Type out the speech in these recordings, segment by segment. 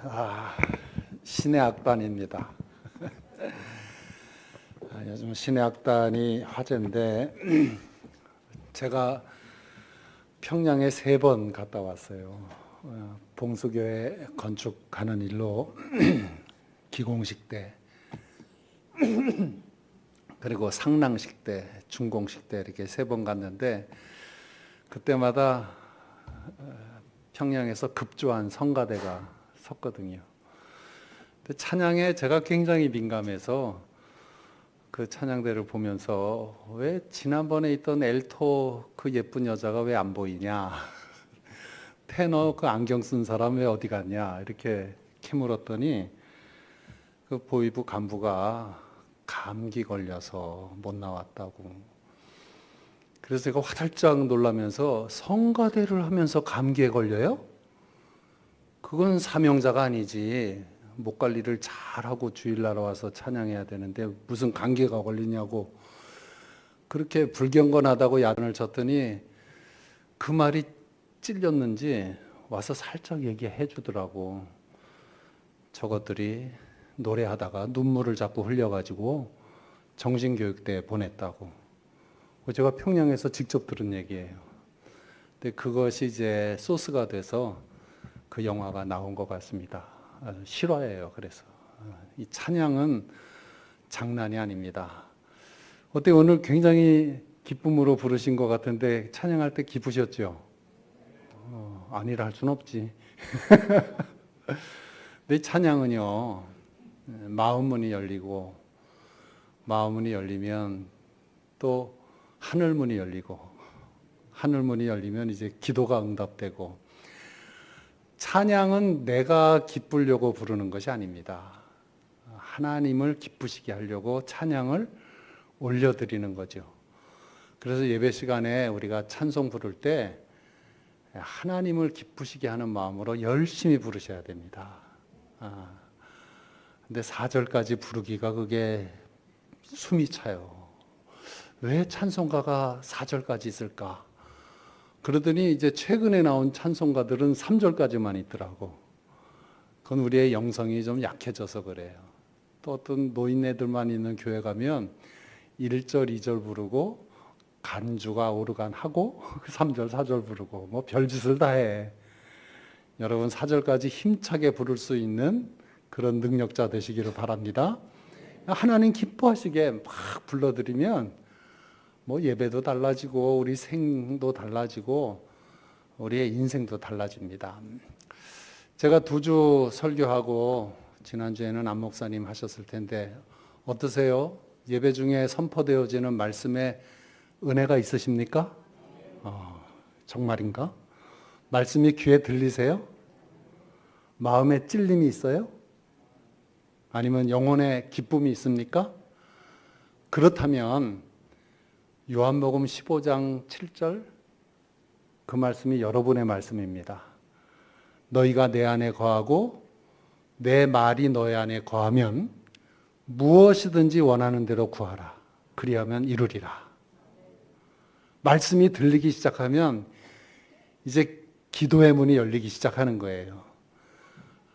아, 신의 악단입니다. 요즘 신의 악단이 화제인데 제가 평양에 3번 갔다 왔어요. 봉수교회 건축하는 일로 기공식 때 그리고 상랑식 때, 준공식 때 이렇게 3번 갔는데 그때마다 평양에서 급조한 성가대가 섰거든요. 근데 찬양에 제가 굉장히 민감해서 그 찬양대를 보면서 왜 지난번에 있던 엘토 그 예쁜 여자가 왜 안 보이냐, 테너 그 안경 쓴 사람 왜 어디 갔냐 이렇게 캐물었더니 그 보이부 간부가 감기 걸려서 못 나왔다고. 그래서 제가 화들짝 놀라면서 성가대를 하면서 감기에 걸려요? 그건 사명자가 아니지. 목 관리를 잘하고 주일날 와서 찬양해야 되는데 무슨 감기가 걸리냐고 그렇게 불경건하다고 야단을 쳤더니 그 말이 찔렸는지 와서 살짝 얘기해 주더라고. 저것들이 노래하다가 눈물을 자꾸 흘려가지고 정신교육대에 보냈다고. 제가 평양에서 직접 들은 얘기예요. 근데 그것이 이제 소스가 돼서 그 영화가 나온 것 같습니다. 실화예요. 그래서 이 찬양은 장난이 아닙니다. 어때 오늘 굉장히 기쁨으로 부르신 것 같은데 찬양할 때 기쁘셨죠? 아니라 할 순 없지. 근데 찬양은요, 마음 문이 열리고 마음 문이 열리면 또 하늘 문이 열리고 하늘 문이 열리면 이제 기도가 응답되고. 찬양은 내가 기쁘려고 부르는 것이 아닙니다. 하나님을 기쁘시게 하려고 찬양을 올려드리는 거죠. 그래서 예배 시간에 우리가 찬송 부를 때 하나님을 기쁘시게 하는 마음으로 열심히 부르셔야 됩니다. 근데 4절까지 부르기가 그게 숨이 차요. 왜 찬송가가 4절까지 있을까? 그러더니 이제 최근에 나온 찬송가들은 3절까지만 있더라고. 그건 우리의 영성이 좀 약해져서 그래요. 또 어떤 노인네들만 있는 교회 가면 1절, 2절 부르고 간주가 오르간 하고 3절, 4절 부르고 뭐 별짓을 다 해. 여러분 4절까지 힘차게 부를 수 있는 그런 능력자 되시기를 바랍니다. 하나님 기뻐하시게 막 불러드리면 뭐 예배도 달라지고 우리 생도 달라지고 우리의 인생도 달라집니다. 제가 2주 설교하고 지난주에는 안 목사님 하셨을 텐데 어떠세요? 예배 중에 선포되어지는 말씀에 은혜가 있으십니까? 정말인가? 말씀이 귀에 들리세요? 마음에 찔림이 있어요? 아니면 영혼에 기쁨이 있습니까? 그렇다면 요한복음 15장 7절 그 말씀이 여러분의 말씀입니다. 너희가 내 안에 거하고 내 말이 너희 안에 거하면 무엇이든지 원하는 대로 구하라. 그리하면 이루리라. 말씀이 들리기 시작하면 이제 기도의 문이 열리기 시작하는 거예요.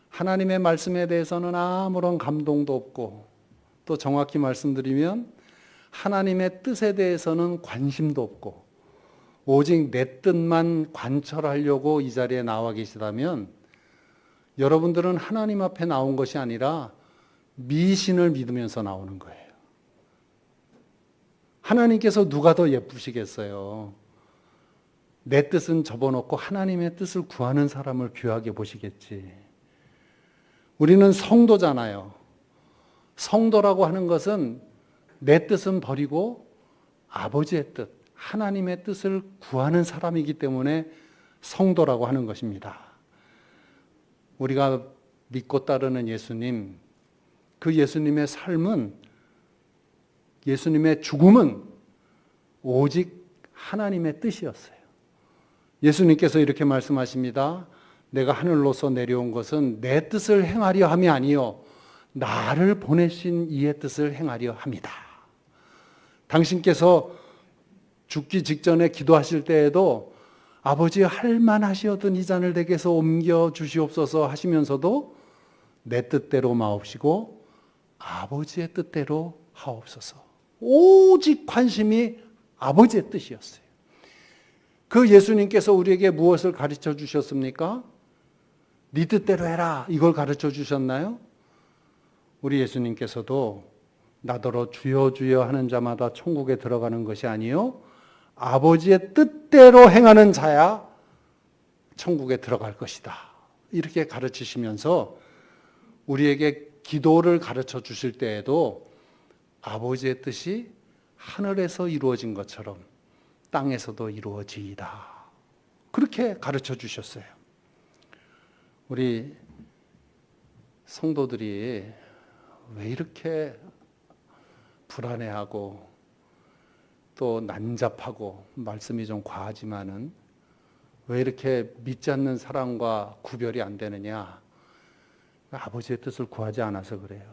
하나님의 말씀에 대해서는 아무런 감동도 없고 또 정확히 말씀드리면 하나님의 뜻에 대해서는 관심도 없고 오직 내 뜻만 관철하려고 이 자리에 나와 계시다면 여러분들은 하나님 앞에 나온 것이 아니라 미신을 믿으면서 나오는 거예요. 하나님께서 누가 더 예쁘시겠어요? 내 뜻은 접어놓고 하나님의 뜻을 구하는 사람을 귀하게 보시겠지. 우리는 성도잖아요. 성도라고 하는 것은 내 뜻은 버리고 아버지의 뜻, 하나님의 뜻을 구하는 사람이기 때문에 성도라고 하는 것입니다. 우리가 믿고 따르는 예수님, 그 예수님의 삶은, 예수님의 죽음은 오직 하나님의 뜻이었어요. 예수님께서 이렇게 말씀하십니다. 내가 하늘로서 내려온 것은 내 뜻을 행하려 함이 아니요 나를 보내신 이의 뜻을 행하려 함이다. 당신께서 죽기 직전에 기도하실 때에도 아버지 할만하시어든 이 잔을 내게서 옮겨 주시옵소서 하시면서도 내 뜻대로 마옵시고 아버지의 뜻대로 하옵소서. 오직 관심이 아버지의 뜻이었어요. 그 예수님께서 우리에게 무엇을 가르쳐 주셨습니까? 네 뜻대로 해라, 이걸 가르쳐 주셨나요? 우리 예수님께서도 나더러 주여 주여 하는 자마다 천국에 들어가는 것이 아니요 아버지의 뜻대로 행하는 자야 천국에 들어갈 것이다, 이렇게 가르치시면서 우리에게 기도를 가르쳐 주실 때에도 아버지의 뜻이 하늘에서 이루어진 것처럼 땅에서도 이루어지이다, 그렇게 가르쳐 주셨어요. 우리 성도들이 왜 이렇게 불안해하고 또 난잡하고, 말씀이 좀 과하지만은 왜 이렇게 믿지 않는 사람과 구별이 안 되느냐? 아버지의 뜻을 구하지 않아서 그래요.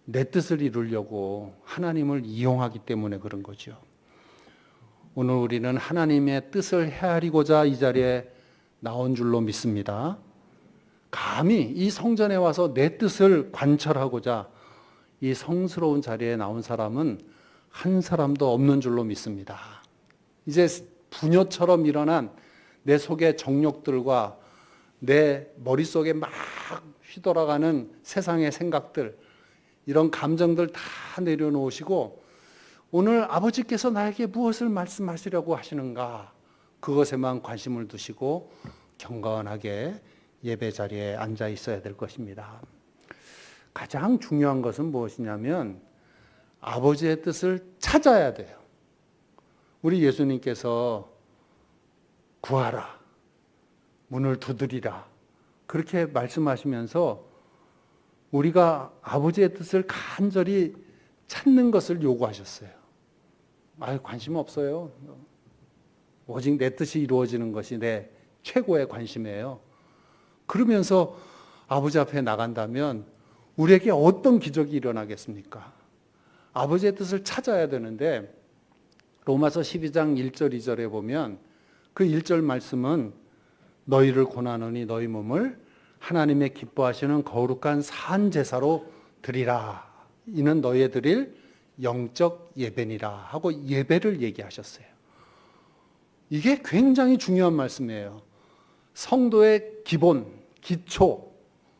내 뜻을 이루려고 하나님을 이용하기 때문에 그런 거죠. 오늘 우리는 하나님의 뜻을 헤아리고자 이 자리에 나온 줄로 믿습니다. 감히 이 성전에 와서 내 뜻을 관철하고자 이 성스러운 자리에 나온 사람은 한 사람도 없는 줄로 믿습니다. 이제 부녀처럼 일어난 내 속의 정욕들과 내 머릿속에 막 휘돌아가는 세상의 생각들, 이런 감정들 다 내려놓으시고 오늘 아버지께서 나에게 무엇을 말씀하시려고 하시는가, 그것에만 관심을 두시고 경건하게 예배 자리에 앉아 있어야 될 것입니다. 가장 중요한 것은 무엇이냐면 아버지의 뜻을 찾아야 돼요. 우리 예수님께서 구하라, 문을 두드리라, 그렇게 말씀하시면서 우리가 아버지의 뜻을 간절히 찾는 것을 요구하셨어요. 관심 없어요. 오직 내 뜻이 이루어지는 것이 내 최고의 관심이에요. 그러면서 아버지 앞에 나간다면 우리에게 어떤 기적이 일어나겠습니까? 아버지의 뜻을 찾아야 되는데 로마서 12장 1절 2절에 보면 그 1절 말씀은 너희를 고난하니 너희 몸을 하나님의 기뻐하시는 거룩한 산 제사로 드리라, 이는 너희의 드릴 영적 예배니라 하고 예배를 얘기하셨어요. 이게 굉장히 중요한 말씀이에요. 성도의 기본, 기초,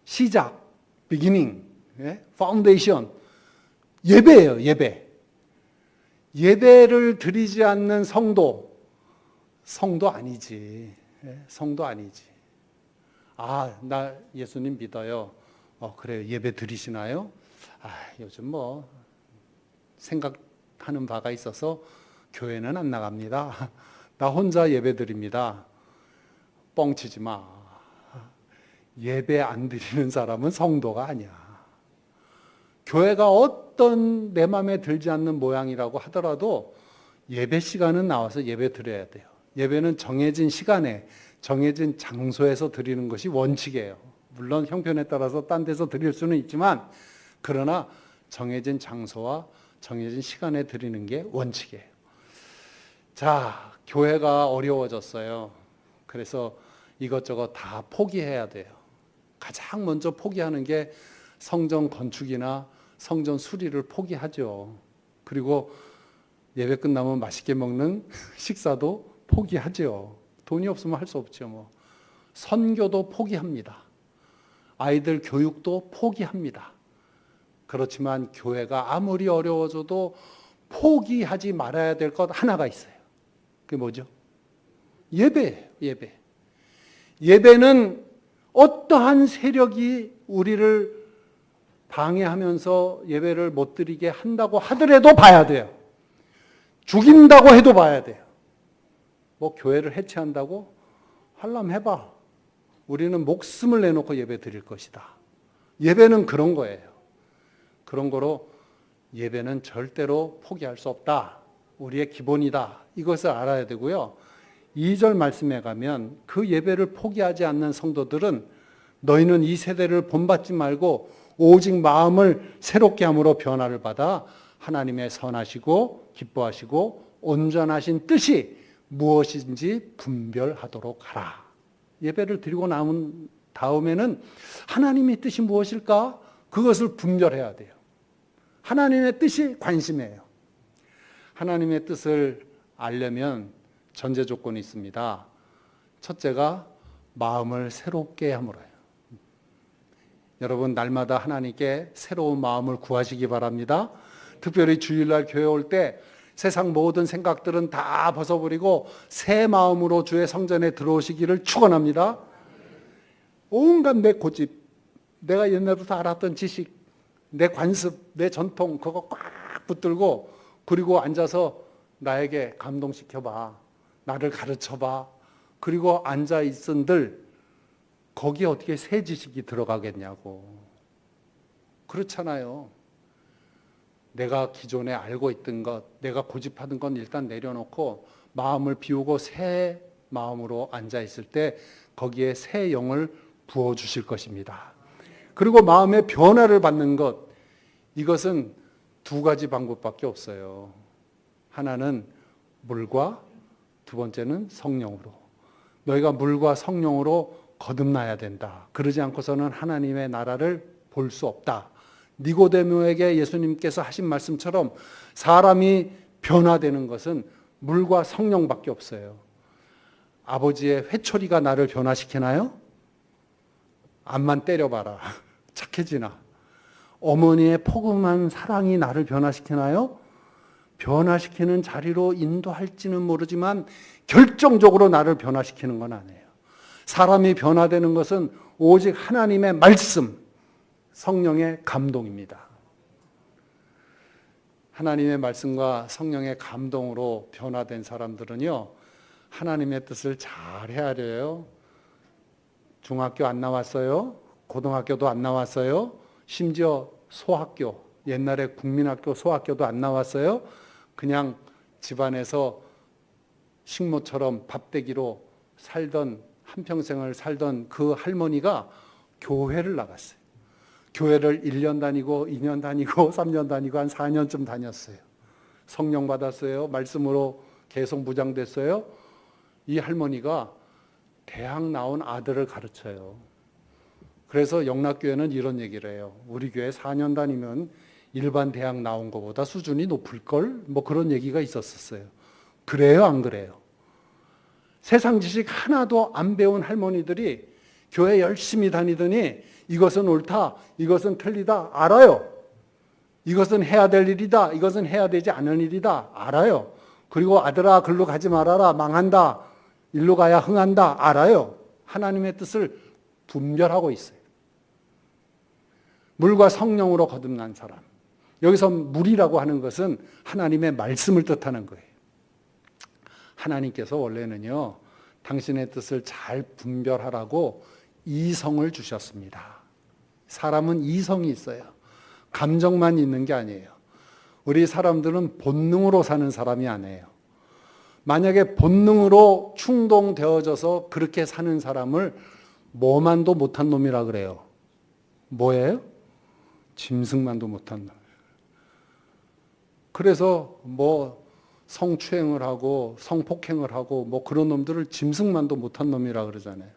시작, beginning, foundation, 예배예요. 예배. 예배를 드리지 않는 성도 아니지. 성도 아니지. 나 예수님 믿어요. 그래요. 예배 드리시나요? 요즘 뭐 생각하는 바가 있어서 교회는 안 나갑니다. 나 혼자 예배 드립니다. 뻥치지 마. 예배 안 드리는 사람은 성도가 아니야. 교회가 어떤 내 마음에 들지 않는 모양이라고 하더라도 예배 시간은 나와서 예배 드려야 돼요. 예배는 정해진 시간에 정해진 장소에서 드리는 것이 원칙이에요. 물론 형편에 따라서 딴 데서 드릴 수는 있지만 그러나 정해진 장소와 정해진 시간에 드리는 게 원칙이에요. 자, 교회가 어려워졌어요. 그래서 이것저것 다 포기해야 돼요. 가장 먼저 포기하는 게 성전 건축이나 성전 수리를 포기하죠. 그리고 예배 끝나면 맛있게 먹는 식사도 포기하죠. 돈이 없으면 할 수 없죠. 뭐. 선교도 포기합니다. 아이들 교육도 포기합니다. 그렇지만 교회가 아무리 어려워져도 포기하지 말아야 될 것 하나가 있어요. 그게 뭐죠? 예배예요. 예배. 예배는 어떠한 세력이 우리를 방해하면서 예배를 못 드리게 한다고 하더라도 봐야 돼요. 죽인다고 해도 봐야 돼요. 뭐 교회를 해체한다고? 하려면 해봐. 우리는 목숨을 내놓고 예배 드릴 것이다. 예배는 그런 거예요. 그런 거로 예배는 절대로 포기할 수 없다. 우리의 기본이다. 이것을 알아야 되고요. 2절 말씀에 가면 그 예배를 포기하지 않는 성도들은 너희는 이 세대를 본받지 말고 오직 마음을 새롭게 함으로 변화를 받아 하나님의 선하시고 기뻐하시고 온전하신 뜻이 무엇인지 분별하도록 하라. 예배를 드리고 남은 다음에는 하나님의 뜻이 무엇일까? 그것을 분별해야 돼요. 하나님의 뜻이 관심이에요. 하나님의 뜻을 알려면 전제 조건이 있습니다. 첫째가 마음을 새롭게 함으로요. 여러분 날마다 하나님께 새로운 마음을 구하시기 바랍니다. 특별히 주일날 교회 올 때 세상 모든 생각들은 다 벗어버리고 새 마음으로 주의 성전에 들어오시기를 축원합니다. 온갖 내 고집, 내가 옛날부터 알았던 지식, 내 관습, 내 전통 그거 꽉 붙들고 그리고 앉아서 나에게 감동시켜봐. 나를 가르쳐봐. 그리고 앉아있은들 거기에 어떻게 새 지식이 들어가겠냐고. 그렇잖아요. 내가 기존에 알고 있던 것, 내가 고집하던 건 일단 내려놓고 마음을 비우고 새 마음으로 앉아있을 때 거기에 새 영을 부어주실 것입니다. 그리고 마음의 변화를 받는 것, 이것은 두 가지 방법밖에 없어요. 하나는 물과 두 번째는 성령으로. 너희가 물과 성령으로 거듭나야 된다. 그러지 않고서는 하나님의 나라를 볼 수 없다. 니고데모에게 예수님께서 하신 말씀처럼 사람이 변화되는 것은 물과 성령밖에 없어요. 아버지의 회초리가 나를 변화시키나요? 암만 때려봐라. 착해지나? 어머니의 포근한 사랑이 나를 변화시키나요? 변화시키는 자리로 인도할지는 모르지만 결정적으로 나를 변화시키는 건 아니에요. 사람이 변화되는 것은 오직 하나님의 말씀, 성령의 감동입니다. 하나님의 말씀과 성령의 감동으로 변화된 사람들은요, 하나님의 뜻을 잘 헤아려요. 중학교 안 나왔어요. 고등학교도 안 나왔어요. 심지어 소학교, 옛날에 국민학교, 소학교도 안 나왔어요. 그냥 집안에서 식모처럼 밥대기로 살던, 한평생을 살던 그 할머니가 교회를 나갔어요. 교회를 1년 다니고 2년 다니고 3년 다니고 한 4년쯤 다녔어요. 성령 받았어요. 말씀으로 계속 무장됐어요. 이 할머니가 대학 나온 아들을 가르쳐요. 그래서 영락교회는 이런 얘기를 해요. 우리 교회 4년 다니면 일반 대학 나온 것보다 수준이 높을걸? 뭐 그런 얘기가 있었어요. 그래요, 안 그래요? 세상 지식 하나도 안 배운 할머니들이 교회 열심히 다니더니 이것은 옳다, 이것은 틀리다, 알아요. 이것은 해야 될 일이다, 이것은 해야 되지 않은 일이다, 알아요. 그리고 아들아, 글로 가지 말아라, 망한다, 일로 가야 흥한다, 알아요. 하나님의 뜻을 분별하고 있어요. 물과 성령으로 거듭난 사람. 여기서 물이라고 하는 것은 하나님의 말씀을 뜻하는 거예요. 하나님께서 원래는요, 당신의 뜻을 잘 분별하라고 이성을 주셨습니다. 사람은 이성이 있어요. 감정만 있는 게 아니에요. 우리 사람들은 본능으로 사는 사람이 아니에요. 만약에 본능으로 충동되어져서 그렇게 사는 사람을 뭐만도 못한 놈이라 그래요. 뭐예요? 짐승만도 못한 놈. 그래서 뭐 성추행을 하고 성폭행을 하고 뭐 그런 놈들을 짐승만도 못한 놈이라 그러잖아요.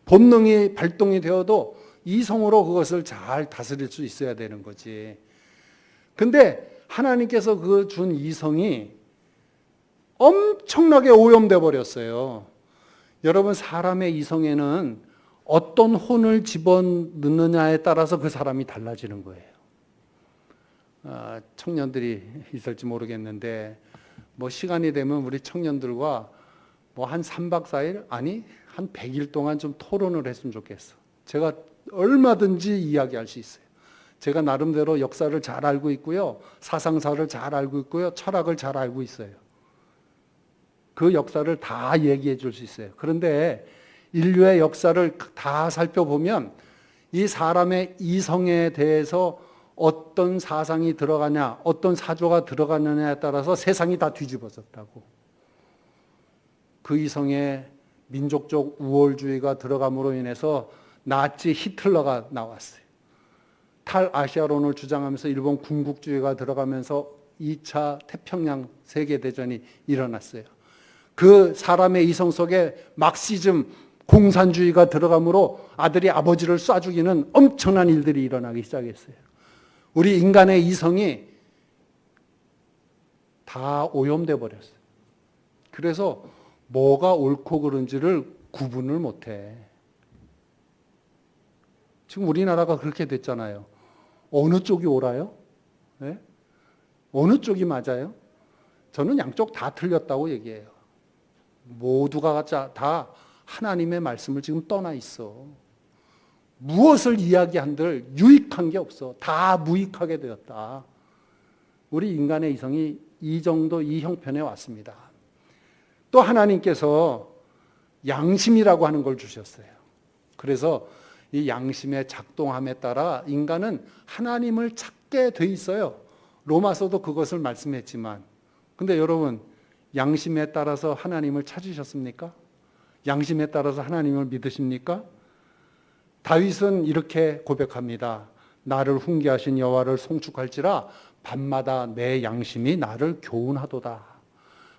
본능이 발동이 되어도 이성으로 그것을 잘 다스릴 수 있어야 되는 거지. 근데 하나님께서 그 준 이성이 엄청나게 오염돼 버렸어요. 여러분, 사람의 이성에는 어떤 혼을 집어넣느냐에 따라서 그 사람이 달라지는 거예요. 청년들이 있을지 모르겠는데 뭐 시간이 되면 우리 청년들과 뭐 한 3박 4일 아니 한 100일 동안 좀 토론을 했으면 좋겠어. 제가 얼마든지 이야기할 수 있어요. 제가 나름대로 역사를 잘 알고 있고요. 사상사를 잘 알고 있고요. 철학을 잘 알고 있어요. 그 역사를 다 얘기해 줄 수 있어요. 그런데 인류의 역사를 다 살펴보면 이 사람의 이성에 대해서 어떤 사상이 들어가냐, 어떤 사조가 들어가느냐에 따라서 세상이 다 뒤집어졌다고. 그 이성에 민족적 우월주의가 들어감으로 인해서 나치 히틀러가 나왔어요. 탈아시아론을 주장하면서 일본 군국주의가 들어가면서 2차 태평양 세계대전이 일어났어요. 그 사람의 이성 속에 막시즘, 공산주의가 들어감으로 아들이 아버지를 쏴 죽이는 엄청난 일들이 일어나기 시작했어요. 우리 인간의 이성이 다 오염돼 버렸어요. 그래서 뭐가 옳고 그른지를 구분을 못해. 지금 우리나라가 그렇게 됐잖아요. 어느 쪽이 옳아요? 네? 어느 쪽이 맞아요? 저는 양쪽 다 틀렸다고 얘기해요. 모두가 다 하나님의 말씀을 지금 떠나 있어. 무엇을 이야기한들 유익한 게 없어. 다 무익하게 되었다. 우리 인간의 이성이 이 정도 이 형편에 왔습니다. 또 하나님께서 양심이라고 하는 걸 주셨어요. 그래서 이 양심의 작동함에 따라 인간은 하나님을 찾게 돼 있어요. 로마서도 그것을 말씀했지만, 근데 여러분, 양심에 따라서 하나님을 찾으셨습니까? 양심에 따라서 하나님을 믿으십니까? 다윗은 이렇게 고백합니다. 나를 훈계하신 여호와를 송축할지라 밤마다 내 양심이 나를 교훈하도다.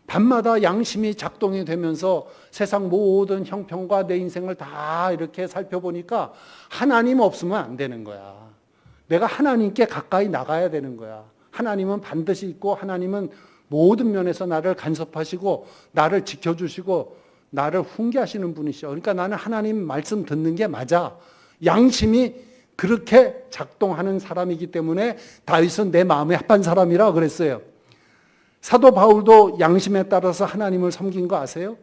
밤마다 양심이 작동이 되면서 세상 모든 형편과 내 인생을 다 이렇게 살펴보니까 하나님 없으면 안 되는 거야. 내가 하나님께 가까이 나가야 되는 거야. 하나님은 반드시 있고 하나님은 모든 면에서 나를 간섭하시고 나를 지켜주시고 나를 훈계하시는 분이시죠. 그러니까 나는 하나님 말씀 듣는 게 맞아. 양심이 그렇게 작동하는 사람이기 때문에 다윗은 내 마음에 합한 사람이라 그랬어요. 사도 바울도 양심에 따라서 하나님을 섬긴 거 아세요?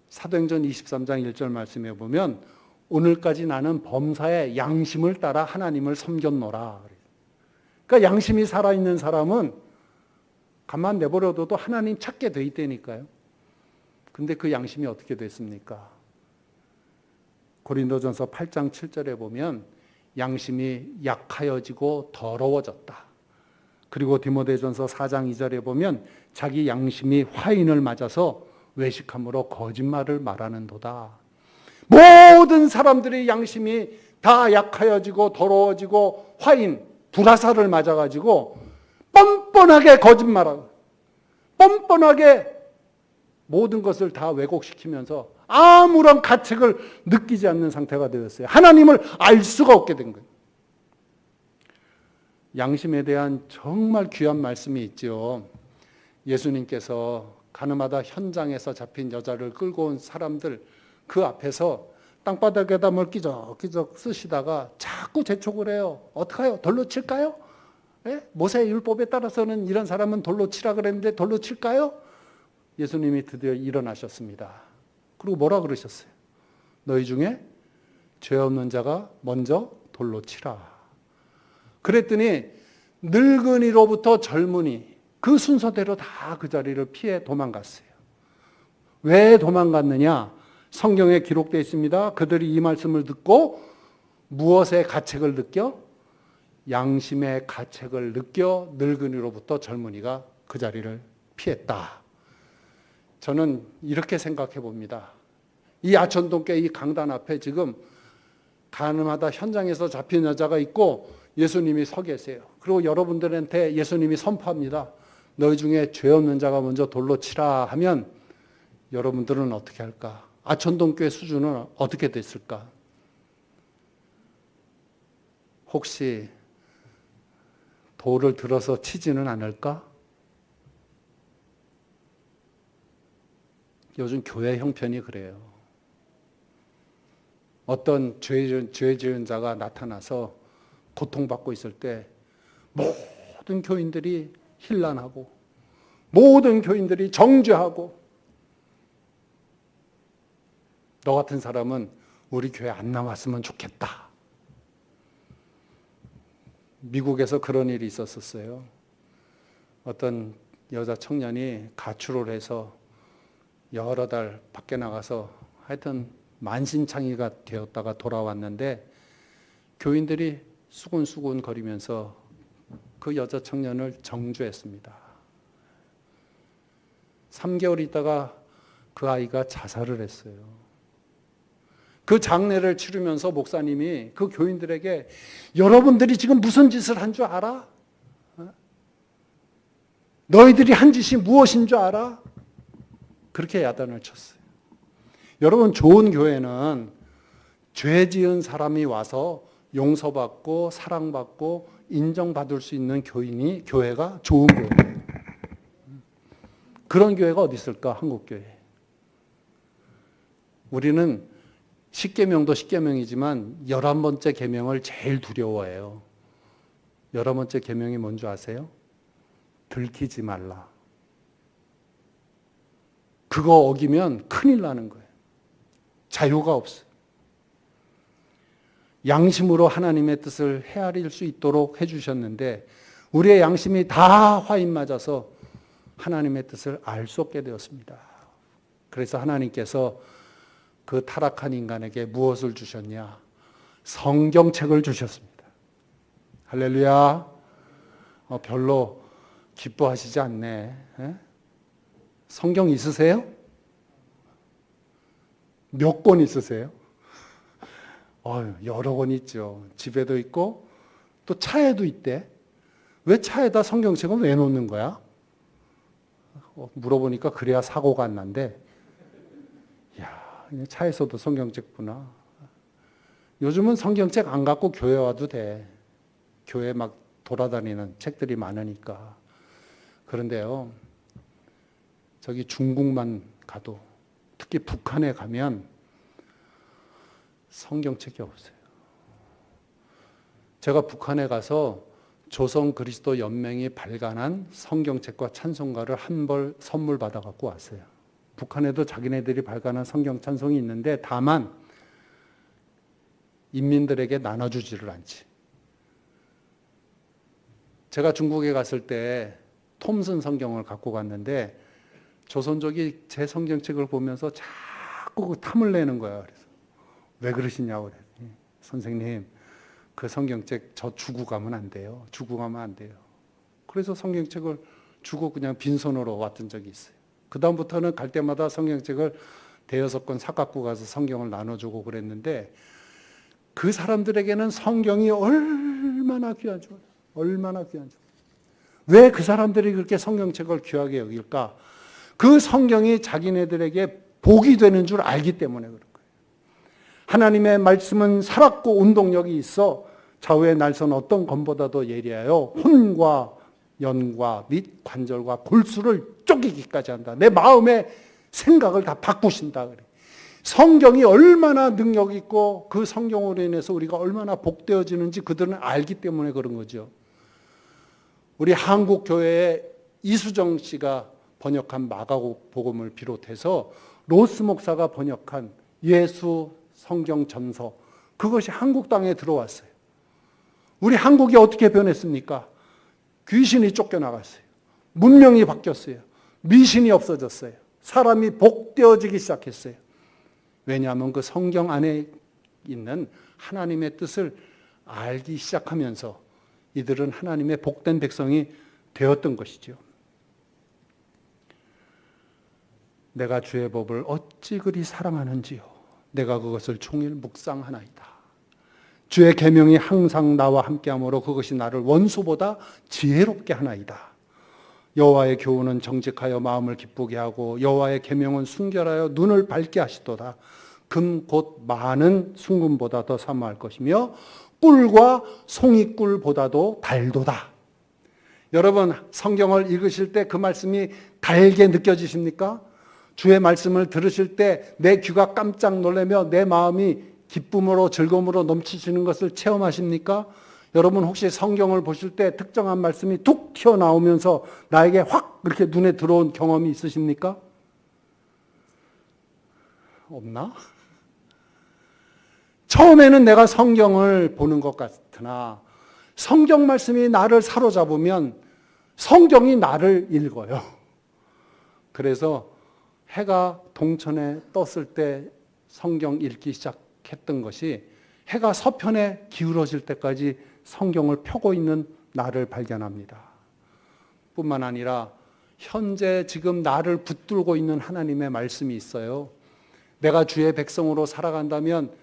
사도행전 23장 1절 말씀에 보면 오늘까지 나는 범사의 양심을 따라 하나님을 섬겼노라. 그러니까 양심이 살아있는 사람은 가만 내버려둬도 하나님 찾게 돼 있다니까요. 근데 그 양심이 어떻게 됐습니까? 고린도전서 8장 7절에 보면 양심이 약하여지고 더러워졌다. 그리고 디모데전서 4장 2절에 보면 자기 양심이 화인을 맞아서 외식함으로 거짓말을 말하는도다. 모든 사람들의 양심이 다 약하여지고 더러워지고 화인, 불화살을 맞아가지고 뻔뻔하게 거짓말하고 뻔뻔하게 모든 것을 다 왜곡시키면서 아무런 가책을 느끼지 않는 상태가 되었어요. 하나님을 알 수가 없게 된 거예요. 양심에 대한 정말 귀한 말씀이 있죠. 예수님께서 가늠하다 현장에서 잡힌 여자를 끌고 온 사람들 그 앞에서 땅바닥에다 뭘 끼적끼적 쓰시다가 자꾸 재촉을 해요. 어떡해요? 돌로 칠까요? 예? 모세의 율법에 따라서는 이런 사람은 돌로 치라 그랬는데 돌로 칠까요? 예수님이 드디어 일어나셨습니다. 그리고 뭐라 그러셨어요? 너희 중에 죄 없는 자가 먼저 돌로 치라. 그랬더니 늙은이로부터 젊은이 그 순서대로 다 그 자리를 피해 도망갔어요. 왜 도망갔느냐? 성경에 기록되어 있습니다. 그들이 이 말씀을 듣고 무엇의 가책을 느껴? 양심의 가책을 느껴 늙은이로부터 젊은이가 그 자리를 피했다. 저는 이렇게 생각해 봅니다. 이 아천동교 이 강단 앞에 지금 가늠하다 현장에서 잡힌 여자가 있고 예수님이 서 계세요. 그리고 여러분들한테 예수님이 선포합니다. 너희 중에 죄 없는 자가 먼저 돌로 치라 하면 여러분들은 어떻게 할까? 아천동교의 수준은 어떻게 됐을까? 혹시 돌을 들어서 치지는 않을까? 요즘 교회 형편이 그래요. 어떤 죄 지은 자가 나타나서 고통받고 있을 때 모든 교인들이 hir난하고 모든 교인들이 정죄하고 너 같은 사람은 우리 교회 안 나왔으면 좋겠다. 미국에서 그런 일이 있었어요. 어떤 여자 청년이 가출을 해서 여러 달 밖에 나가서 하여튼 만신창이가 되었다가 돌아왔는데 교인들이 수군수군 거리면서 그 여자 청년을 정죄했습니다. 3개월 있다가 그 아이가 자살을 했어요. 그 장례를 치르면서 목사님이 그 교인들에게 여러분들이 지금 무슨 짓을 한 줄 알아? 너희들이 한 짓이 무엇인 줄 알아? 그렇게 야단을 쳤어요. 여러분, 좋은 교회는 죄 지은 사람이 와서 용서받고 사랑받고 인정받을 수 있는 교회가 좋은 교회예요. 그런 교회가 어디 있을까? 한국교회. 우리는 10계명도 10계명이지만 11번째 계명을 제일 두려워해요. 11번째 계명이 뭔지 아세요? 들키지 말라. 그거 어기면 큰일 나는 거예요. 자유가 없어요. 양심으로 하나님의 뜻을 헤아릴 수 있도록 해주셨는데 우리의 양심이 다 화인 맞아서 하나님의 뜻을 알 수 없게 되었습니다. 그래서 하나님께서 그 타락한 인간에게 무엇을 주셨냐? 성경책을 주셨습니다. 할렐루야. 별로 기뻐하시지 않네. 에? 성경 있으세요? 몇 권 있으세요? 여러 권 있죠. 집에도 있고 또 차에도 있대. 왜 차에다 성경책은 왜 놓는 거야? 물어보니까 그래야 사고가 안 난대. 차에서도 성경책 보나. 요즘은 성경책 안 갖고 교회 와도 돼. 교회 막 돌아다니는 책들이 많으니까. 그런데요, 저기 중국만 가도, 특히 북한에 가면 성경책이 없어요. 제가 북한에 가서 조선 그리스도 연맹이 발간한 성경책과 찬송가를 한 벌 선물 받아 갖고 왔어요. 북한에도 자기네들이 발간한 성경 찬송이 있는데 다만 인민들에게 나눠주지를 않지. 제가 중국에 갔을 때 톰슨 성경을 갖고 갔는데 조선족이 제 성경책을 보면서 자꾸 탐을 내는 거야. 그래서 왜 그러시냐고 그랬더니 선생님, 그 성경책 저 주고 가면 안 돼요. 주고 가면 안 돼요. 그래서 성경책을 주고 그냥 빈손으로 왔던 적이 있어요. 그 다음부터는 갈 때마다 성경책을 대여섯 권 사갖고 가서 성경을 나눠주고 그랬는데 그 사람들에게는 성경이 얼마나 귀한 줄, 얼마나 귀한 줄. 왜 그 사람들이 그렇게 성경책을 귀하게 여길까? 그 성경이 자기네들에게 복이 되는 줄 알기 때문에 그런 거예요. 하나님의 말씀은 살았고 운동력이 있어 좌우의 날선 어떤 검보다도 예리하여 혼과 연과 및 관절과 골수를 쪼개기까지 한다. 내 마음의 생각을 다 바꾸신다. 그래. 성경이 얼마나 능력 있고 그 성경으로 인해서 우리가 얼마나 복되어지는지 그들은 알기 때문에 그런 거죠. 우리 한국 교회의 이수정 씨가 번역한 마가복음을 비롯해서 로스 목사가 번역한 예수 성경 전서, 그것이 한국 땅에 들어왔어요. 우리 한국이 어떻게 변했습니까? 귀신이 쫓겨나갔어요. 문명이 바뀌었어요. 미신이 없어졌어요. 사람이 복되어지기 시작했어요. 왜냐하면 그 성경 안에 있는 하나님의 뜻을 알기 시작하면서 이들은 하나님의 복된 백성이 되었던 것이죠. 내가 주의 법을 어찌 그리 사랑하는지요. 내가 그것을 종일 묵상하나이다. 주의 계명이 항상 나와 함께하므로 그것이 나를 원수보다 지혜롭게 하나이다. 여호와의 교훈은 정직하여 마음을 기쁘게 하고 여호와의 계명은 순결하여 눈을 밝게 하시도다. 금 곧 많은 순금보다 더 사모할 것이며 꿀과 송이꿀보다도 달도다. 여러분, 성경을 읽으실 때 그 말씀이 달게 느껴지십니까? 주의 말씀을 들으실 때 내 귀가 깜짝 놀라며 내 마음이 기쁨으로 즐거움으로 넘치시는 것을 체험하십니까? 여러분, 혹시 성경을 보실 때 특정한 말씀이 툭 튀어나오면서 나에게 확 이렇게 눈에 들어온 경험이 있으십니까? 없나? 처음에는 내가 성경을 보는 것 같으나 성경 말씀이 나를 사로잡으면 성경이 나를 읽어요. 그래서 해가 동천에 떴을 때 성경 읽기 시작했던 것이 해가 서편에 기울어질 때까지 성경을 펴고 있는 나를 발견합니다. 뿐만 아니라 현재 지금 나를 붙들고 있는 하나님의 말씀이 있어요. 내가 주의 백성으로 살아간다면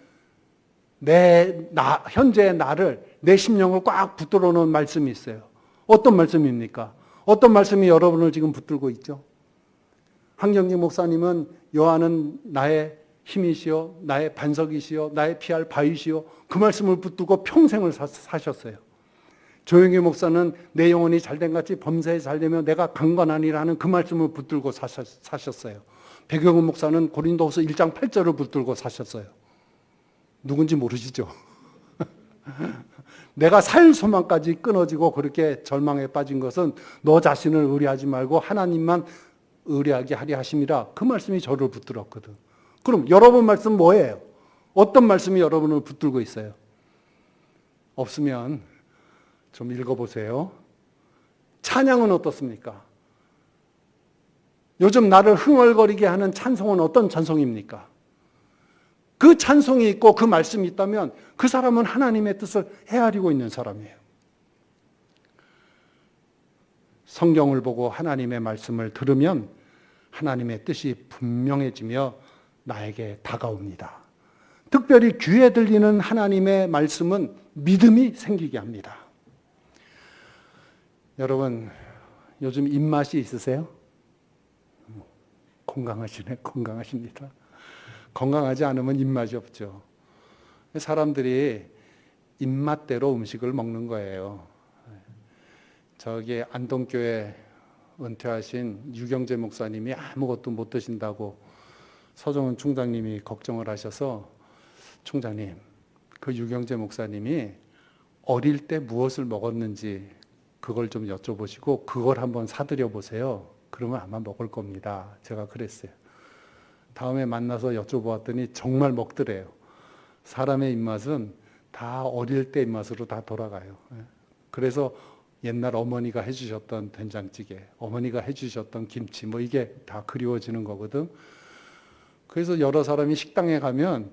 현재의 나를, 내 심령을 꽉 붙들어 놓은 말씀이 있어요. 어떤 말씀입니까? 어떤 말씀이 여러분을 지금 붙들고 있죠? 한경직 목사님은 요한은 나의 힘이시여 나의 반석이시여 나의 피할 바위시여 그 말씀을 붙들고 평생을 사셨어요. 조영기 목사는 내 영혼이 잘된 같이 범사에 잘되며 내가 강건하니라 하는 그 말씀을 붙들고 사셨어요. 백영훈 목사는 고린도후서 1장 8절을 붙들고 사셨어요. 누군지 모르시죠? 내가 살 소망까지 끊어지고 그렇게 절망에 빠진 것은 너 자신을 의뢰하지 말고 하나님만 의뢰하게 하려 하심이라 그 말씀이 저를 붙들었거든. 그럼 여러분 말씀 뭐예요? 어떤 말씀이 여러분을 붙들고 있어요? 없으면 좀 읽어보세요. 찬양은 어떻습니까? 요즘 나를 흥얼거리게 하는 찬송은 어떤 찬송입니까? 그 찬송이 있고 그 말씀이 있다면 그 사람은 하나님의 뜻을 헤아리고 있는 사람이에요. 성경을 보고 하나님의 말씀을 들으면 하나님의 뜻이 분명해지며 나에게 다가옵니다. 특별히 귀에 들리는 하나님의 말씀은 믿음이 생기게 합니다. 여러분, 요즘 입맛이 있으세요? 건강하시네, 건강하십니다. 건강하지 않으면 입맛이 없죠. 사람들이 입맛대로 음식을 먹는 거예요. 저기 안동교회 은퇴하신 유경재 목사님이 아무것도 못 드신다고 서정은 총장님이 걱정을 하셔서 총장님, 그 유경재 목사님이 어릴 때 무엇을 먹었는지 그걸 좀 여쭤보시고 그걸 한번 사드려 보세요. 그러면 아마 먹을 겁니다. 제가 그랬어요. 다음에 만나서 여쭤보았더니 정말 먹더래요. 사람의 입맛은 다 어릴 때 입맛으로 다 돌아가요. 그래서 옛날 어머니가 해주셨던 된장찌개, 어머니가 해주셨던 김치, 뭐 이게 다 그리워지는 거거든. 그래서 여러 사람이 식당에 가면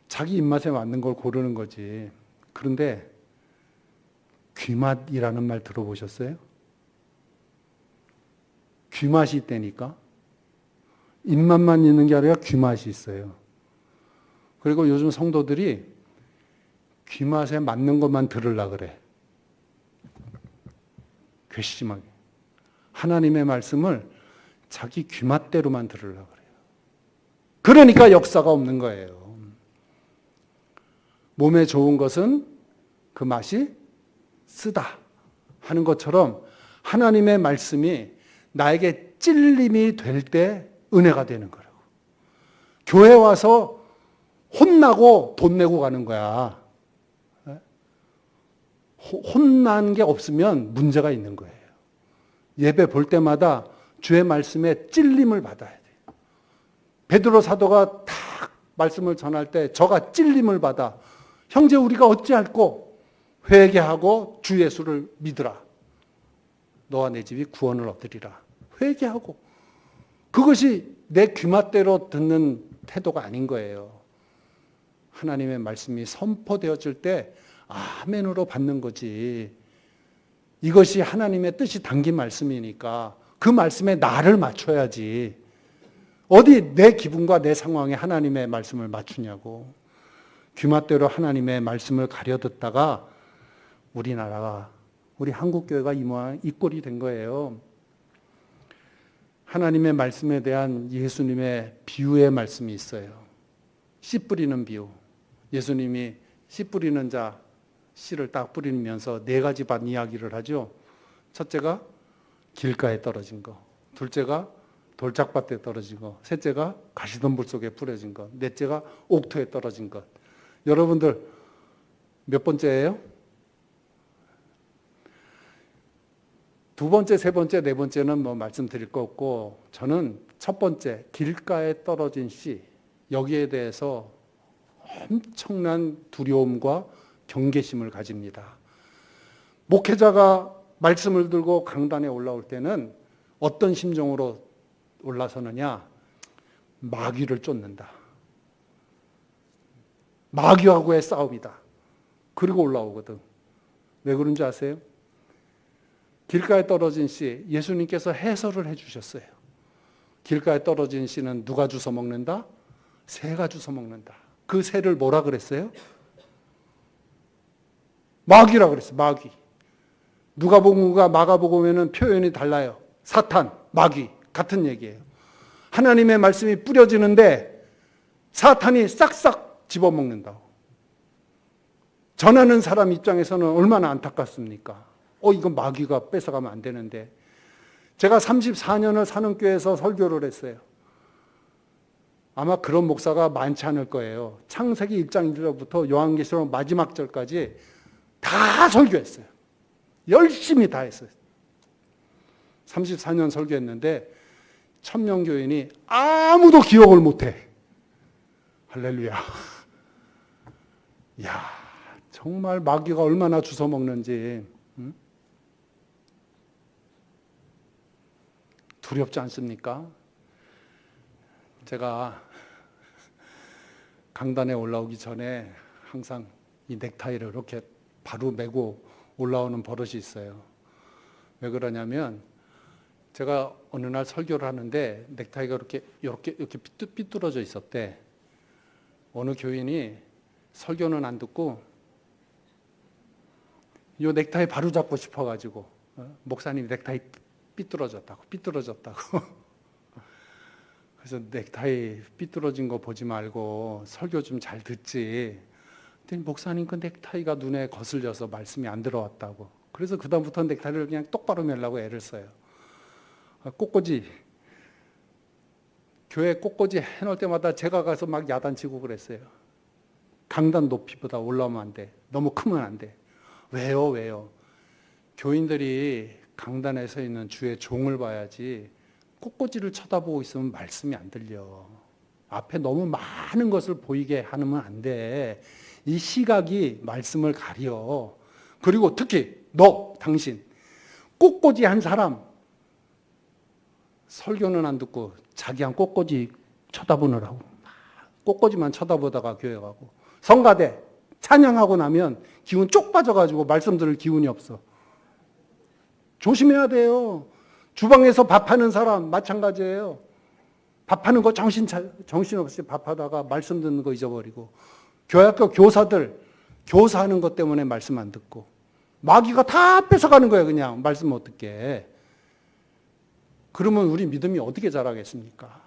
자기 입맛에 맞는 걸 고르는 거지. 그런데 귀맛이라는 말 들어보셨어요? 귀맛이 있다니까? 입맛만 있는 게 아니라 귀맛이 있어요. 그리고 요즘 성도들이 귀맛에 맞는 것만 들으려고 그래. 괘씸하게. 하나님의 말씀을 자기 귀맛대로만 들으려고 그래요. 그러니까 역사가 없는 거예요. 몸에 좋은 것은 그 맛이 쓰다 하는 것처럼 하나님의 말씀이 나에게 찔림이 될 때 은혜가 되는 거라고. 교회 와서 혼나고 돈 내고 가는 거야. 혼난 게 없으면 문제가 있는 거예요. 예배 볼 때마다 주의 말씀에 찔림을 받아야 돼요. 베드로 사도가 탁 말씀을 전할 때 저가 찔림을 받아 형제 우리가 어찌할꼬 회개하고 주 예수를 믿으라. 너와 내 집이 구원을 얻으리라. 회개하고. 그것이 내 귀맛대로 듣는 태도가 아닌 거예요. 하나님의 말씀이 선포되어질 때 아멘으로 받는 거지. 이것이 하나님의 뜻이 담긴 말씀이니까 그 말씀에 나를 맞춰야지. 어디 내 기분과 내 상황에 하나님의 말씀을 맞추냐고. 귀맛대로 하나님의 말씀을 가려듣다가 우리나라가, 우리 한국교회가 이 꼴이 된 거예요. 하나님의 말씀에 대한 예수님의 비유의 말씀이 있어요. 씨 뿌리는 비유. 예수님이 씨 뿌리는 자, 씨를 딱 뿌리면서 4가지 밭 이야기를 하죠. 첫째가 길가에 떨어진 거, 둘째가 돌짝밭에 떨어진 거, 셋째가 가시덤불 속에 뿌려진 것, 넷째가 옥토에 떨어진 것. 여러분들 몇 번째예요? 2번째, 3번째, 4번째는 뭐 말씀드릴 거 없고 저는 첫 번째 길가에 떨어진 씨, 여기에 대해서 엄청난 두려움과 경계심을 가집니다. 목회자가 말씀을 들고 강단에 올라올 때는 어떤 심정으로 올라서느냐? 마귀를 쫓는다. 마귀하고의 싸움이다. 그리고 올라오거든. 왜 그런지 아세요? 길가에 떨어진 씨, 예수님께서 해설을 해주셨어요. 길가에 떨어진 씨는 누가 주워 먹는다? 새가 주워 먹는다. 그 새를 뭐라 그랬어요? 마귀라 그랬어요. 마귀. 누가복음과 마가복음에는 표현이 달라요. 사탄, 마귀 같은 얘기예요. 하나님의 말씀이 뿌려지는데 사탄이 싹싹 집어먹는다고. 전하는 사람 입장에서는 얼마나 안타깝습니까? 이건 마귀가 뺏어가면 안 되는데. 제가 34년을 사는 교회에서 설교를 했어요. 아마 그런 목사가 많지 않을 거예요. 창세기 1장 1절부터 요한계시록 마지막 절까지 다 설교했어요. 열심히 다 했어요. 34년 설교했는데 천명교인이 아무도 기억을 못해. 할렐루야. 야, 정말 마귀가 얼마나 주워먹는지. 두렵지 않습니까? 제가 강단에 올라오기 전에 항상 이 넥타이를 이렇게 바로 메고 올라오는 버릇이 있어요. 왜 그러냐면 제가 어느 날 설교를 하는데 넥타이가 이렇게 삐뚤어져 있었대. 어느 교인이 설교는 안 듣고 이 넥타이 바로 잡고 싶어가지고 목사님 넥타이 삐뚤어졌다고. 그래서 넥타이 삐뚤어진 거 보지 말고 설교 좀 잘 듣지. 그랬더니 목사님 그 넥타이가 눈에 거슬려서 말씀이 안 들어왔다고. 그래서 그다음부터 넥타이를 그냥 똑바로 매려고 애를 써요. 꽃꽂이, 교회 꽃꽂이 해놓을 때마다 제가 가서 막 야단치고 그랬어요. 강단 높이보다 올라오면 안 돼. 너무 크면 안 돼. 왜요? 교인들이 강단에 서 있는 주의 종을 봐야지 꽃꽂이를 쳐다보고 있으면 말씀이 안 들려. 앞에 너무 많은 것을 보이게 하면 안 돼. 이 시각이 말씀을 가려. 그리고 특히 당신 꽃꽂이 한 사람 설교는 안 듣고 자기 한 꽃꽂이 쳐다보느라고 꽃꽂이만 쳐다보다가 교회 가고 성가대 찬양하고 나면 기운 쪽 빠져가지고 말씀 들을 기운이 없어. 조심해야 돼요. 주방에서 밥하는 사람 마찬가지예요. 밥하는 거 정신없이 밥하다가 말씀 듣는 거 잊어버리고 교회학교 교사들 교사하는 것 때문에 말씀 안 듣고 마귀가 다 뺏어가는 거예요. 그냥 말씀 어떻게. 그러면 우리 믿음이 어떻게 자라겠습니까?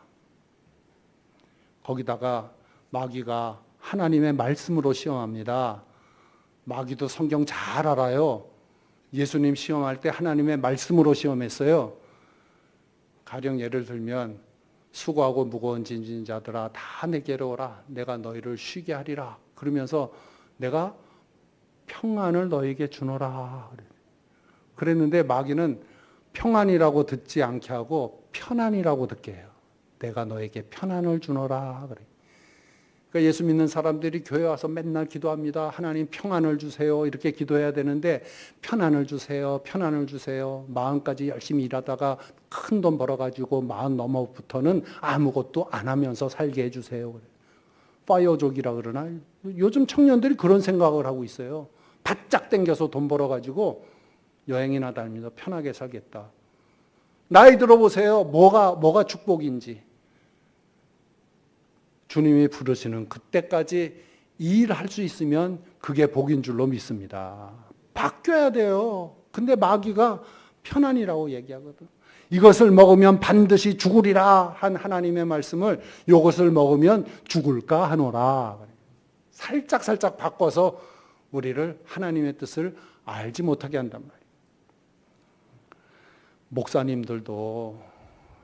거기다가 마귀가 하나님의 말씀으로 시험합니다. 마귀도 성경 잘 알아요. 예수님 시험할 때 하나님의 말씀으로 시험했어요. 가령 예를 들면 수고하고 무거운 짐진 자들아 다 내게로 오라. 내가 너희를 쉬게 하리라. 그러면서 내가 평안을 너에게 주노라. 그랬는데 마귀는 평안이라고 듣지 않게 하고 편안이라고 듣게 해요. 내가 너에게 편안을 주노라. 그래. 그러니까 예수 믿는 사람들이 교회 와서 맨날 기도합니다. 하나님 평안을 주세요. 이렇게 기도해야 되는데 편안을 주세요. 마음까지 열심히 일하다가 큰 돈 벌어가지고 마음 넘어부터는 아무것도 안 하면서 살게 해주세요. 그래. 파이어족이라 그러나 요즘 청년들이 그런 생각을 하고 있어요. 바짝 당겨서 돈 벌어가지고 여행이나 다니면서 편하게 살겠다. 나이 들어보세요. 뭐가 축복인지. 주님이 부르시는 그때까지 일할 수 있으면 그게 복인 줄로 믿습니다. 바뀌어야 돼요. 근데 마귀가 편안이라고 얘기하거든. 이것을 먹으면 반드시 죽으리라 한 하나님의 말씀을 이것을 먹으면 죽을까 하노라. 살짝 바꿔서 우리를 하나님의 뜻을 알지 못하게 한단 말이에요. 목사님들도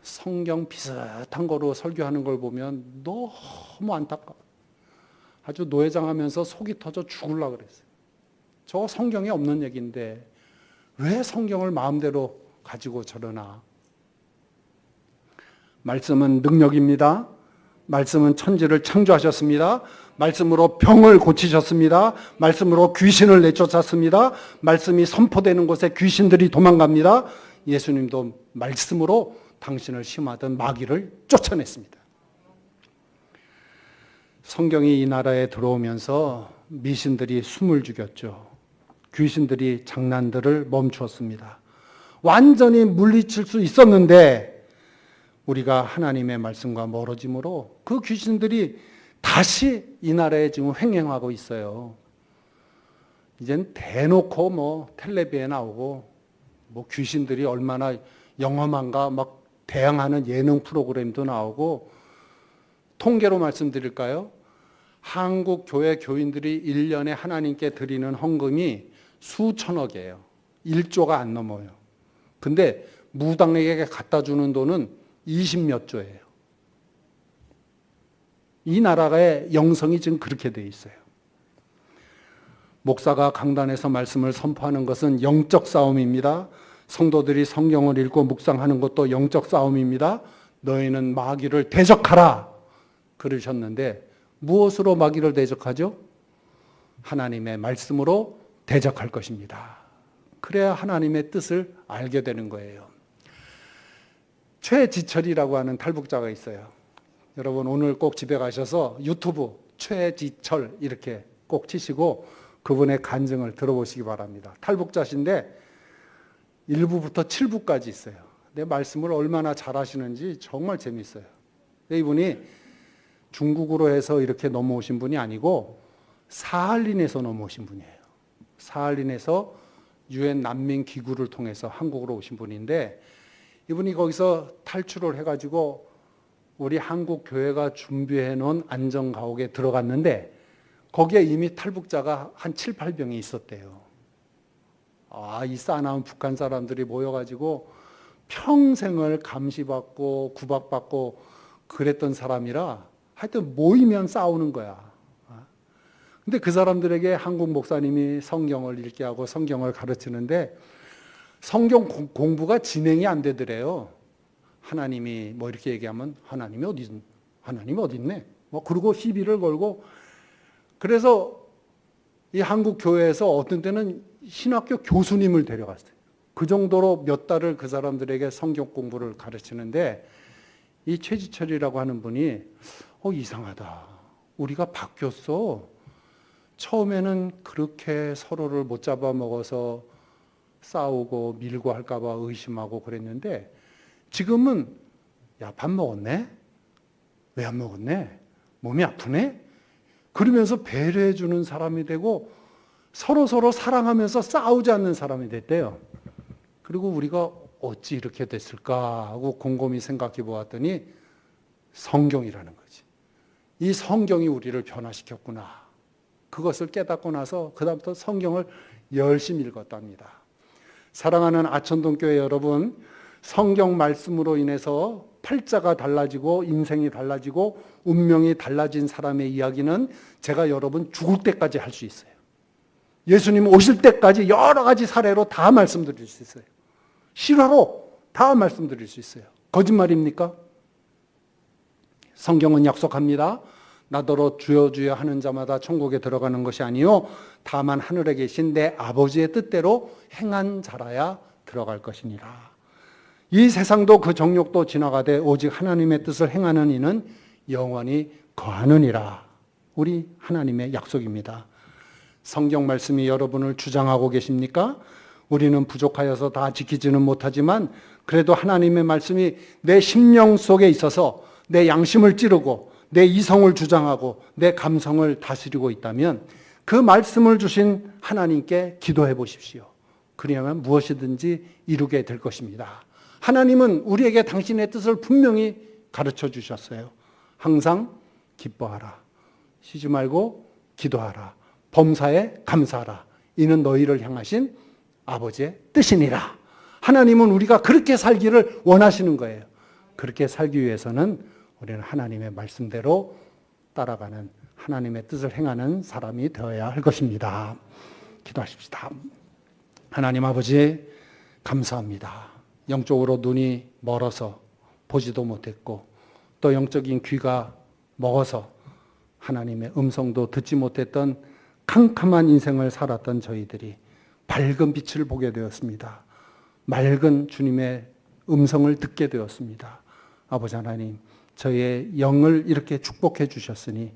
성경 비슷한 거로 설교하는 걸 보면 너무 안타까워. 아주 노회장하면서 속이 터져 죽으려고 그랬어요. 저 성경에 없는 얘기인데 왜 성경을 마음대로 가지고 저러나. 말씀은 능력입니다. 말씀은 천지를 창조하셨습니다. 말씀으로 병을 고치셨습니다. 말씀으로 귀신을 내쫓았습니다. 말씀이 선포되는 곳에 귀신들이 도망갑니다. 예수님도 말씀으로 당신을 심하던 마귀를 쫓아냈습니다. 성경이 이 나라에 들어오면서 미신들이 숨을 죽였죠. 귀신들이 장난들을 멈추었습니다. 완전히 물리칠 수 있었는데 우리가 하나님의 말씀과 멀어짐으로 그 귀신들이 다시 이 나라에 지금 횡행하고 있어요. 이젠 대놓고 텔레비에 나오고 귀신들이 얼마나 영험한가 막 대항하는 예능 프로그램도 나오고 통계로 말씀드릴까요? 한국 교회 교인들이 1년에 하나님께 드리는 헌금이 수천억이에요. 1조가 안 넘어요. 근데 무당에게 갖다 주는 돈은 20몇 조예요. 이 나라의 영성이 지금 그렇게 돼 있어요. 목사가 강단에서 말씀을 선포하는 것은 영적 싸움입니다. 성도들이 성경을 읽고 묵상하는 것도 영적 싸움입니다. 너희는 마귀를 대적하라 그러셨는데 무엇으로 마귀를 대적하죠? 하나님의 말씀으로 대적할 것입니다. 그래야 하나님의 뜻을 알게 되는 거예요. 최지철이라고 하는 탈북자가 있어요. 여러분 오늘 꼭 집에 가셔서 유튜브 최지철 이렇게 꼭 치시고 그분의 간증을 들어보시기 바랍니다. 탈북자신데 1부부터 7부까지 있어요. 내 말씀을 얼마나 잘하시는지 정말 재밌어요. 이분이 중국으로 해서 이렇게 넘어오신 분이 아니고 사할린에서 넘어오신 분이에요. 사할린에서 유엔 난민 기구를 통해서 한국으로 오신 분인데 이분이 거기서 탈출을 해가지고 우리 한국 교회가 준비해 놓은 안전가옥에 들어갔는데 거기에 이미 탈북자가 한 7, 8명이 있었대요. 이 싸나운 북한 사람들이 모여가지고 평생을 감시받고 구박받고 그랬던 사람이라 하여튼 모이면 싸우는 거야. 근데 그 사람들에게 한국 목사님이 성경을 읽게 하고 성경을 가르치는데 성경 공부가 진행이 안 되더래요. 하나님이 뭐 이렇게 얘기하면 하나님이 어디 있네? 뭐 그러고 시비를 걸고 그래서 이 한국 교회에서 어떤 때는 신학교 교수님을 데려갔어요. 그 정도로 몇 달을 그 사람들에게 성경 공부를 가르치는데 이 최지철이라고 하는 분이 이상하다. 우리가 바뀌었어. 처음에는 그렇게 서로를 못 잡아먹어서 싸우고 밀고 할까봐 의심하고 그랬는데 지금은 야, 밥 먹었네? 왜 안 먹었네? 몸이 아프네? 그러면서 배려해 주는 사람이 되고 서로 사랑하면서 싸우지 않는 사람이 됐대요. 그리고 우리가 어찌 이렇게 됐을까 하고 곰곰이 생각해 보았더니 성경이라는 거지. 이 성경이 우리를 변화시켰구나. 그것을 깨닫고 나서 그다음부터 성경을 열심히 읽었답니다. 사랑하는 아천동교회 여러분, 성경 말씀으로 인해서 팔자가 달라지고 인생이 달라지고 운명이 달라진 사람의 이야기는 제가 여러분 죽을 때까지 할 수 있어요. 예수님 오실 때까지 여러 가지 사례로 다 말씀드릴 수 있어요. 실화로 다 말씀드릴 수 있어요. 거짓말입니까? 성경은 약속합니다. 나더러 주여 주여 하는 자마다 천국에 들어가는 것이 아니요 다만 하늘에 계신 내 아버지의 뜻대로 행한 자라야 들어갈 것이니라. 이 세상도 그 정욕도 지나가되 오직 하나님의 뜻을 행하는 이는 영원히 거하느니라. 우리 하나님의 약속입니다. 성경 말씀이 여러분을 주장하고 계십니까? 우리는 부족하여서 다 지키지는 못하지만 그래도 하나님의 말씀이 내 심령 속에 있어서 내 양심을 찌르고 내 이성을 주장하고 내 감성을 다스리고 있다면 그 말씀을 주신 하나님께 기도해 보십시오. 그러면 무엇이든지 이루게 될 것입니다. 하나님은 우리에게 당신의 뜻을 분명히 가르쳐 주셨어요. 항상 기뻐하라. 쉬지 말고 기도하라. 범사에 감사하라. 이는 너희를 향하신 아버지의 뜻이니라. 하나님은 우리가 그렇게 살기를 원하시는 거예요. 그렇게 살기 위해서는 우리는 하나님의 말씀대로 따라가는 하나님의 뜻을 행하는 사람이 되어야 할 것입니다. 기도하십시다. 하나님 아버지 감사합니다. 영적으로 눈이 멀어서 보지도 못했고 또 영적인 귀가 먹어서 하나님의 음성도 듣지 못했던 캄캄한 인생을 살았던 저희들이 밝은 빛을 보게 되었습니다. 맑은 주님의 음성을 듣게 되었습니다. 아버지 하나님, 저희의 영을 이렇게 축복해 주셨으니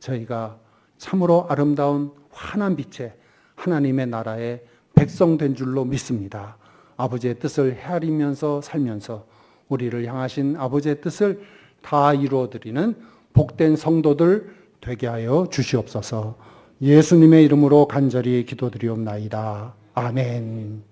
저희가 참으로 아름다운 환한 빛에 하나님의 나라의 백성 된 줄로 믿습니다. 아버지의 뜻을 헤아리면서 살면서 우리를 향하신 아버지의 뜻을 다 이루어드리는 복된 성도들 되게 하여 주시옵소서. 예수님의 이름으로 간절히 기도드리옵나이다. 아멘.